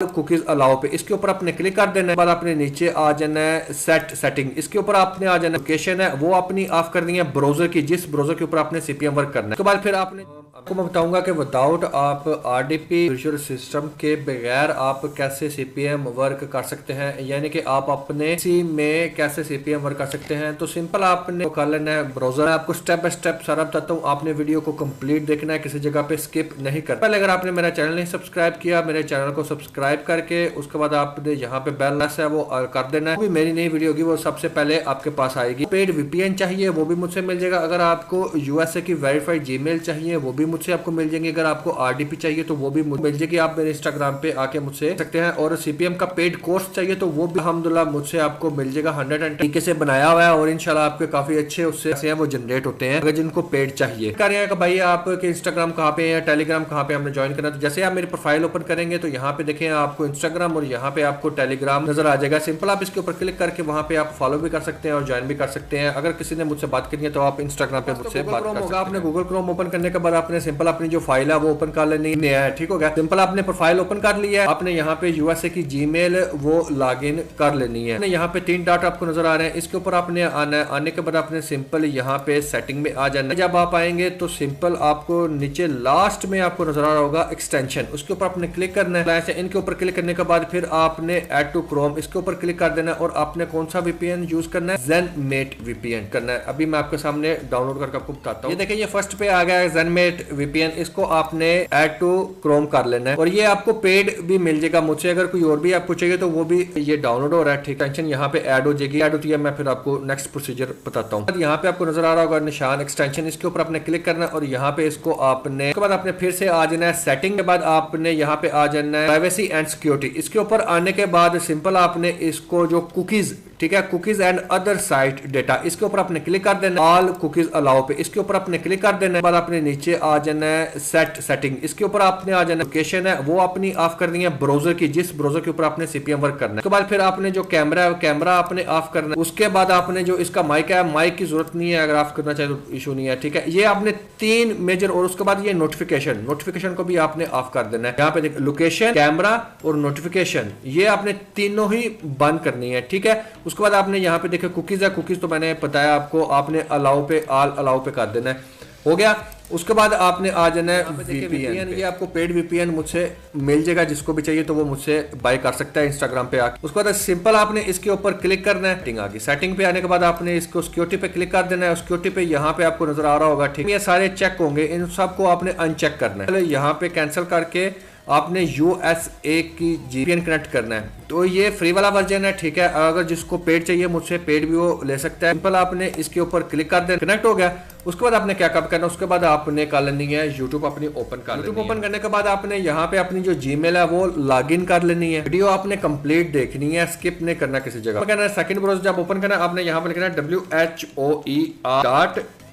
Cookies allow पे इसके ऊपर आपने क्लिक कर देना है। बाद आपने नीचे आ जाना है सेट सेटिंग, इसके ऊपर आपने आ जाना है लोकेशन है वो अपनी ऑफ करनी है ब्राउजर की, जिस ब्राउजर के ऊपर आपने सीपीएम वर्क करना है। उसके बाद फिर आपने आपको मैं बताऊंगा कि विदाउट आप आरडीपी विजुअल सिस्टम के बगैर आप कैसे सीपीएम वर्क कर सकते हैं, यानी कि आप अपने सी में कैसे सीपीएम वर्क कर सकते हैं। तो सिंपल आपने कर लेना है ब्राउजर। मैं आपको स्टेप बाय स्टेप सारा बताता हूँ, आपने वीडियो को कंप्लीट देखना है, किसी जगह पे स्किप नहीं करना। पहले अगर आपने मेरा चैनल नहीं सब्सक्राइब किया, मेरे चैनल को सब्सक्राइब करके उसके बाद आपने यहाँ पे बेल है वो कर देना है। मेरी नई वीडियो होगी वो सबसे पहले आपके पास आएगी। पेड वीपीएन चाहिए वो भी मुझसे मिल जाएगा। अगर आपको यूएसए की वेरीफाइड जीमेल चाहिए वो भी मुझसे आपको मिल जाएंगे। अगर आपको आरडीपी चाहिए तो वो भी मिल जाएगी। आप मेरे इंस्टाग्राम पे आके मुझसे सकते हैं। और सीपीएम का पेड कोर्स चाहिए तो वो भी अल्हम्दुलिल्लाह मुझसे आपको मिल जाएगा। 100 तरीके से बनाया हुआ है और इंशाल्लाह आपके काफी अच्छे उससे वो जनरेट होते हैं अगर जिनको पेड चाहिए। करें भाई आपके इंस्टाग्राम कहाँ पे है, टेलीग्राम कहाँ पे हमने ज्वाइन करना। तो जैसे आप मेरी प्रोफाइल ओपन करेंगे तो यहाँ पे देखें आपको इंस्टाग्राम और यहाँ पे आपको टेलीग्राम नजर आ जाएगा। सिंपल आप इसके ऊपर क्लिक करके वहाँ पे आप फॉलो भी कर सकते हैं और ज्वाइन भी कर सकते हैं। अगर किसी ने मुझसे बात करनी है तो आप इंस्टाग्राम पे मुझसे बात कर सकते हैं। आपने गूगल क्रोम ओपन करने के बाद आपने सिंपल अपनी जो फाइल है वो ओपन कर लेनी है। ठीक हो गया। सिंपल आपने प्रोफाइल ओपन कर लिया है। आपने यहाँ पे यूएसए की जीमेल वो लॉग इन कर लेनी है। यहाँ पे 3 डॉट आपको नजर आ रहे हैं, इसके ऊपर आपने आना है। आने के बाद आपने सिंपल यहाँ पे सेटिंग में आ जाना है। जब आप आएंगे तो सिंपल आपको नीचे लास्ट में आपको नजर आ रहा होगा एक्सटेंशन, उसके ऊपर आपने क्लिक करना है। इनके ऊपर क्लिक करने के बाद फिर आपने ऐड टू क्रोम इसके ऊपर क्लिक कर देना है और आपने कौन सा वीपीएन यूज करना है, ज़ेनमेट वीपीएन करना है। अभी मैं आपके सामने डाउनलोड करके आपको बताता हूँ। ये देखिए ये फर्स्ट पे आ गया है ज़ेनमेट वीपीएन, इसको आपने ऐड टू क्रोम कर लेना है और ये आपको पेड भी मिल जाएगा मुझसे। अगर कोई और भी आपको चाहिए तो वो भी ये डाउनलोड हो रहा है। ठीक, टेंशन यहाँ पे ऐड हो जाएगी। ऐड होती है मैं फिर आपको नेक्स्ट प्रोसीजर बताता हूँ। यहाँ पे आपको नजर आ रहा होगा निशान एक्सटेंशन, इसके ऊपर आपने क्लिक करना है और यहाँ पे इसको आपने उसके बाद आपने फिर से आ जाना है सेटिंग के बाद आपने यहाँ पे आ जाना है प्राइवेसी एंड सिक्योरिटी। इसके ऊपर आने के बाद सिंपल आपने इसको जो कुकीज, ठीक है, cookies and other site data, इसके ऊपर आपने क्लिक कर देना। ऑल कुकीज अलाउ पे इसके ऊपर आपने क्लिक कर देना। बाद आपने नीचे आ जाना है सेट सेटिंग, इसके ऊपर आपने आ जाना लोकेशन है वो अपनी ऑफ करनी है ब्राउजर की, जिस ब्राउजर के ऊपर आपने सीपीएम वर्क करना है। उसके बाद फिर आपने जो कैमरा है कैमरा आपने ऑफ करना है। उसके बाद आपने जो इसका माइक है माइक की जरूरत नहीं है, अगर ऑफ करना चाहे तो इशू नहीं है। ठीक है, ये आपने 3 मेजर और उसके बाद ये नोटिफिकेशन को भी आपने ऑफ कर देना है। यहाँ पे देखिए लोकेशन, कैमरा और नोटिफिकेशन ये आपने तीनों ही बंद करनी है। ठीक है, उसके बाद आपने यहाँ पे देखे कुकीज है, कुकीज तो मैंने बताया आपको, आपने अलाउ पे ऑल अलाउ पे कर देना है। हो गया। उसके बाद आपने आ जाना है वीपीएन। ये आपको पेड वीपीएन मुझसे मिल जाएगा, जिसको भी चाहिए तो वो मुझसे बाय कर सकता है इंस्टाग्राम पे आके। उसके बाद सिंपल आपने इसके ऊपर क्लिक करना है। सेटिंग आ गई। सेटिंग पे आने के बाद आपने इसको सिक्योरिटी पे क्लिक कर देना है। सिक्योरिटी पे यहाँ पे आपको नजर आ रहा होगा, ठीक है, ये सारे चेक होंगे, इन सबको आपने अनचेक करना है। यहाँ पे कैंसिल करके आपने यूएसए की जीपीएन कनेक्ट करना है। तो ये फ्री वाला वर्जन है। ठीक है, अगर जिसको पेड चाहिए मुझसे पेड भी वो ले सकता है। सिंपल आपने इसके ऊपर क्लिक कर देना, कनेक्ट हो गया। उसके बाद आपने क्या करना है, उसके बाद आपने कर लेनी है यूट्यूब अपनी ओपन कर यूट्यूब ओपन करने के बाद आपने यहाँ पे अपनी जो जीमेल है वो लॉग इन कर लेनी है। वीडियो आपने कंप्लीट देखनी है, स्किप नहीं करना किसी जगह। कहना है सेकंड ब्राउज़र जब ओपन करना है आपने यहाँ पर लिखना है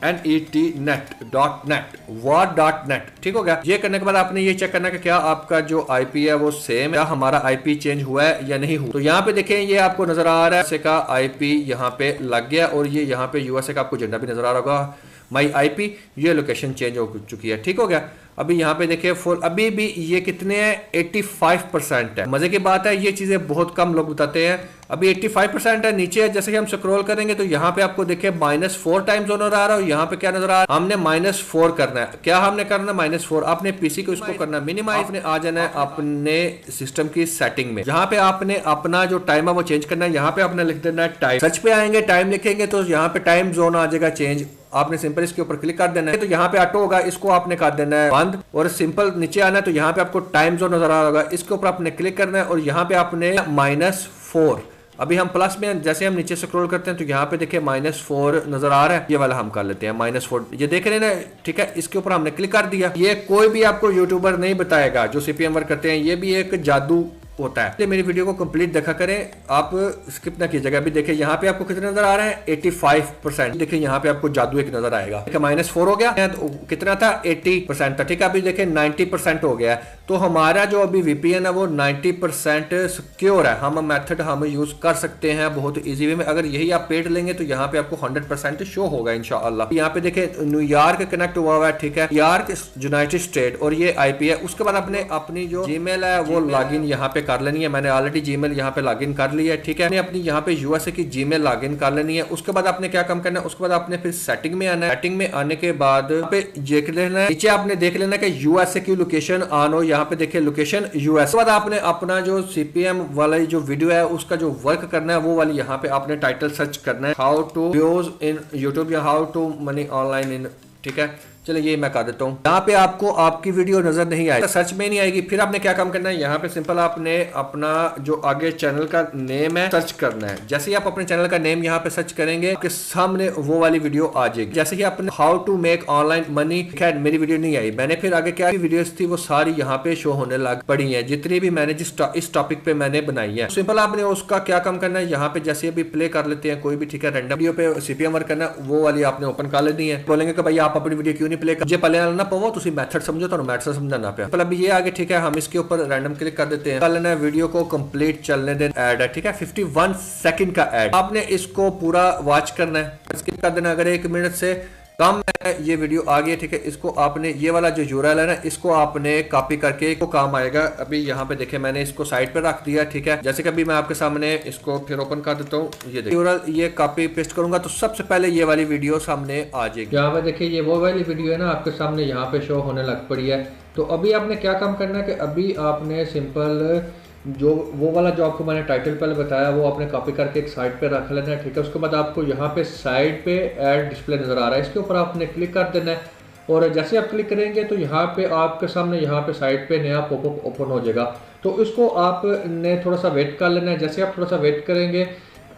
WHOER.net। ठीक हो गया। ये करने के बाद आपने ये चेक करना है कि क्या आपका जो आईपी है वो सेम है, क्या हमारा आईपी चेंज हुआ है या नहीं हुआ। तो यहाँ पे देखें ये आपको नजर आ रहा है का आईपी यहाँ पे लग गया और ये यहाँ पे यूएसए का आपको झंडा भी नजर आ रहा होगा। माई आईपी ये लोकेशन चेंज हो चुकी है। ठीक हो गया। अभी यहाँ पे देखिए फुल अभी भी ये कितने हैं, 85% है। मजे की बात है ये चीजें बहुत कम लोग बताते हैं। अभी 85% है। नीचे जैसे कि हम स्क्रॉल करेंगे तो यहाँ पे आपको देखिए -4 टाइम्स नजर आ रहा है। यहाँ पे क्या नजर आ रहा है, हमने -4 करना है। क्या हमने करना है -4, आपने पीसी को इसको करना है मिनिमाइज। आपने आ जाना है अपने सिस्टम की सेटिंग में, जहाँ पे आपने अपना जो टाइम है वो चेंज करना है। यहाँ पे आपने लिख देना है टाइम। सर्च पे आएंगे टाइम लिखेंगे तो यहाँ पे टाइम जोन आ जाएगा चेंज। आपने सिंपल इसके ऊपर क्लिक कर देना है तो यहाँ पे ऑटो होगा, इसको आपने कर देना है बंद। और सिंपल नीचे आना है तो यहाँ पे आपको टाइम जोन नजर आ रहा होगा, इसके ऊपर आपने क्लिक करना है और यहाँ पे आपने -4। अभी हम प्लस में जैसे हम नीचे स्क्रॉल करते हैं तो यहाँ पे देखिए -4 नजर आ रहा है। ये वाला हम कर लेते हैं -4, ये देख रहे हैं ना। ठीक है, इसके ऊपर हमने क्लिक कर दिया। ये कोई भी आपको यूट्यूबर नहीं बताएगा जो सीपीएम वर्क करते हैं, ये भी एक जादू होता है। तो मेरी वीडियो को कंप्लीट देखा करें, आप स्किप ना कीजिएगा। अभी देखिए यहाँ पे आपको कितना नजर आ रहा है, 85%। देखिए यहाँ पे आपको जादू एक नजर आएगा। -4 हो गया तो कितना था, 80% था। ठीक है, अभी देखिए 90% हो गया है। तो हमारा जो अभी VPN है वो 90% सिक्योर है। हम मेथड हम यूज कर सकते हैं बहुत इजी वे में। अगर यही आप पेड लेंगे तो यहाँ पे आपको 100% शो होगा इंशाअल्लाह। यहाँ पे देखे न्यूयॉर्क कनेक्ट हुआ हुआ है, ठीक है, न्यूयॉर्क यूनाइटेड स्टेट, और ये IP है। उसके बाद आपने अपनी जो जीमेल है वो लॉगिन यहाँ पे कर लेनी है। मैंने ऑलरेडी जीमेल यहाँ पे लॉगिन कर लिया है, ठीक है। अपनी यहाँ पे USA की जीमेल लॉगिन कर लेनी है। उसके बाद आपने क्या काम करना है, उसके बाद आपने फिर सेटिंग में आना है। सेटिंग में आने के बाद पे देख लेना है, नीचे आपने देख लेना कि USA की लोकेशन ऑन हो। यहाँ पे देखिए लोकेशन US। उसके बाद आपने अपना जो CPM वाला जो वीडियो है उसका जो वर्क करना है वो वाली यहाँ पे आपने टाइटल सर्च करना है, how to views in YouTube या how to money online in, ठीक है। चलिए ये मैं कर देता हूँ। यहाँ पे आपको आपकी वीडियो नजर नहीं आएगी, सर्च में नहीं आएगी। फिर आपने क्या काम करना है, यहाँ पे सिंपल आपने अपना जो आगे चैनल का नेम है सर्च करना है। जैसे ही आप अपने चैनल का नेम यहाँ पे सर्च करेंगे आपके सामने वो वाली वीडियो आ जाएगी। जैसे ही आपने how to make online money, खैर मेरी वीडियो नहीं आई, मैंने फिर आगे क्या वीडियोस थी वो सारी यहाँ पे शो होने लग पड़ी है, जितनी भी मैंने इस टॉपिक पे मैंने बनाई है। सिंपल आपने उसका क्या काम करना है, यहाँ पे जैसे अभी प्ले कर लेते हैं कोई भी, ठीक है, रैंडम वीडियो पे CPM वर्क करना है वो वाली आपने ओपन कर लेनी है। बोलेंगे कि भाई आप अपनी वीडियो क्यों नहीं प्ले कर, मुझे पहले ना पवो तुम मैथड समझो, तो मैथड समझना पे पहले अभी ये आगे, ठीक है। हम इसके ऊपर रैंडम क्लिक कर देते हैं, कर लेना है, वीडियो को कंप्लीट चलने दें। ऐड है, ठीक है, 51 सेकंड का ऐड, आपने इसको पूरा वॉच करना है, स्किप कर देना अगर 1 मिनट से कम है ये वीडियो आ गई, ठीक है। इसको आपने ये वाला जो URL है ना इसको आपने कॉपी करके को काम आएगा। अभी यहाँ पे देखे मैंने इसको साइड पे रख दिया, ठीक है। जैसे कि अभी मैं आपके सामने इसको फिर ओपन कर देता हूँ, ये देखिए URL ये कॉपी पेस्ट करूंगा तो सबसे पहले ये वाली वीडियो सामने आ जाएगी। यहाँ पे देखिए ये वो वाली वीडियो है ना आपके सामने यहाँ पे शो होने लग पड़ी है। तो अभी आपने क्या काम करना है कि अभी आपने सिंपल जो वो वाला जो आपको मैंने टाइटल पहले बताया वो आपने कॉपी करके एक साइड पे रख लेना है, ठीक है। उसके बाद आपको यहाँ पे साइड पे ऐड डिस्प्ले नजर आ रहा है, इसके ऊपर आपने क्लिक कर देना है। और जैसे आप क्लिक करेंगे तो यहाँ पे आपके सामने यहाँ पे साइड पे नया पॉपअप ओपन हो जाएगा। तो इसको आपने थोड़ा सा वेट कर लेना है। जैसे आप थोड़ा सा वेट करेंगे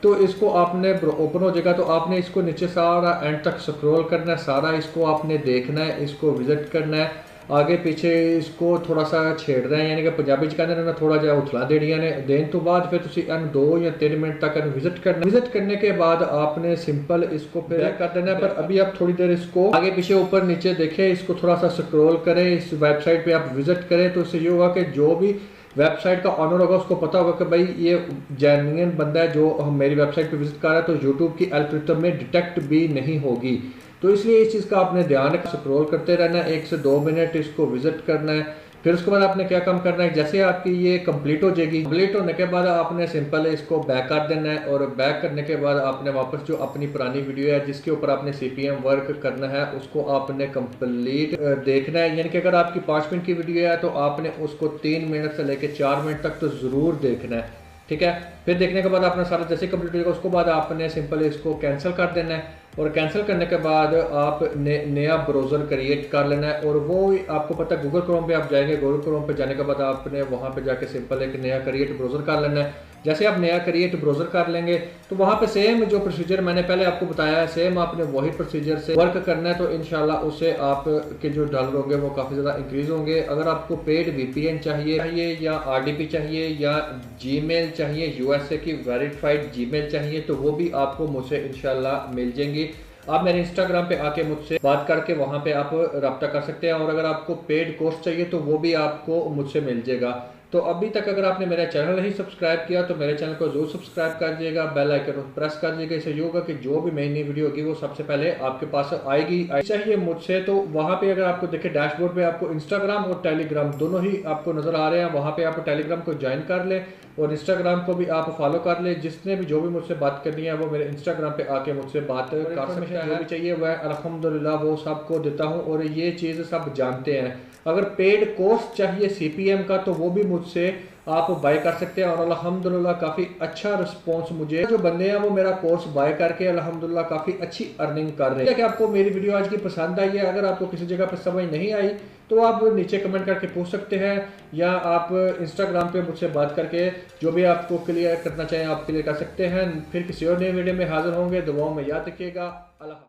तो इसको आपने ओपन हो जाएगा। तो आपने इसको नीचे सारा एंड तक स्क्रॉल करना है, सारा इसको आपने देखना है, इसको विजिट करना है, आगे पीछे इसको थोड़ा सा छेड़ना है, यानी कि पंजाबी च कहते हैं थोड़ा जहा उछला देनिया ने। देन तो बाद फिर तुम इन 2 या 3 मिनट तक विजिट करना। विजिट करने के बाद आपने सिंपल इसको फिर कर देना है। पर अभी आप थोड़ी देर इसको आगे पीछे ऊपर नीचे देखें, इसको थोड़ा सा स्क्रॉल करें, इस वेबसाइट पे आप विजिट करें। तो इससे ये होगा कि जो भी वेबसाइट का ऑनर होगा उसको पता होगा कि भाई ये जेन्युइन बंदा है जो हम मेरी वेबसाइट पे विजिट कर रहा है, तो यूट्यूब की एल्गोरिथम में डिटेक्ट भी नहीं होगी। तो इसलिए इस चीज़ का आपने ध्यान रखना, स्क्रॉल करते रहना है, 1 से 2 मिनट इसको विजिट करना है। फिर उसके बाद आपने क्या काम करना है, जैसे आपकी ये कंप्लीट हो जाएगी, कंप्लीट होने के बाद आपने सिंपल इसको बैक कर देना है। और बैक करने के बाद आपने वापस जो अपनी पुरानी वीडियो है जिसके ऊपर आपने CPM वर्क करना है उसको आपने कंप्लीट देखना है। यानी कि अगर आपकी 5 मिनट की वीडियो है तो आपने उसको 3 मिनट से लेकर 4 मिनट तक तो ज़रूर देखना है, ठीक है। फिर देखने के बाद आपने सारा जैसे कंप्लीट हो जाएगा उसको बाद आपने सिंपल इसको कैंसिल कर देना है। और कैंसिल करने के बाद आप नया ब्राउज़र क्रिएट कर लेना है। और वो आपको पता है गूगल क्रोम पे आप जाएंगे, गूगल क्रोम पे जाने के बाद आपने वहाँ पे जाके सिंपल एक नया क्रिएट ब्राउज़र कर लेना है। जैसे आप नया क्रिएट ब्राउज़र कर लेंगे तो वहाँ पे सेम जो प्रोसीजर मैंने पहले आपको बताया है, सेम आपने वही प्रोसीजर से वर्क करना है। तो इंशाल्लाह उससे आपके जो डॉलर होंगे वो काफ़ी ज़्यादा इंक्रीज़ होंगे। अगर आपको पेड VPN चाहिए या RDP चाहिए या जीमेल चाहिए, USA की वेरीफाइड जीमेल चाहिए, तो वो भी आपको मुझसे इंशाल्लाह मिल जाएंगी। आप मेरे इंस्टाग्राम पे आके मुझसे बात करके वहाँ पे आप रब्ता कर सकते हैं। और अगर आपको पेड कोर्स चाहिए तो वो भी आपको मुझसे मिल जाएगा। तो अभी तक अगर आपने मेरा चैनल नहीं सब्सक्राइब किया तो मेरे चैनल को जरूर सब्सक्राइब कर दीजिएगा, बेल आइकन प्रेस कर दीजिएगा। इससे ये होगा कि जो भी नई वीडियो होगी वो सबसे पहले आपके पास आएगी। चाहिए मुझसे तो वहाँ पे अगर आपको देखे डैशबोर्ड पे आपको इंस्टाग्राम और टेलीग्राम दोनों ही आपको नजर आ रहे हैं। वहाँ पे आप टेलीग्राम को ज्वाइन कर ले और इंस्टाग्राम को भी आप फॉलो कर ले। जिसने भी जो भी मुझसे बात करनी है वो मेरे इंस्टाग्राम पे आके मुझसे बात कर सकते हैं। जो भी चाहिए वह अल्हम्दुलिल्लाह वो सबको देता हूँ और ये चीज़ सब जानते हैं। अगर पेड कोर्स चाहिए CPM का तो वो भी मुझसे आप बाय कर सकते हैं। और अल्हम्दुलिल्लाह काफ़ी अच्छा रिस्पॉन्स, मुझे जो बंदे हैं वो मेरा कोर्स बाय करके अल्हम्दुलिल्लाह काफ़ी अच्छी अर्निंग कर रहे हैं। कि आपको मेरी वीडियो आज की पसंद आई है, अगर आपको किसी जगह पर समझ नहीं आई तो आप नीचे कमेंट करके पूछ सकते हैं या आप इंस्टाग्राम पे मुझसे बात करके जो भी आपको क्लियर करना चाहें आप क्लियर कर सकते हैं। फिर किसी और नए वीडियो में हाजिर होंगे। दुआओं में याद रखिएगा। अल्लाह।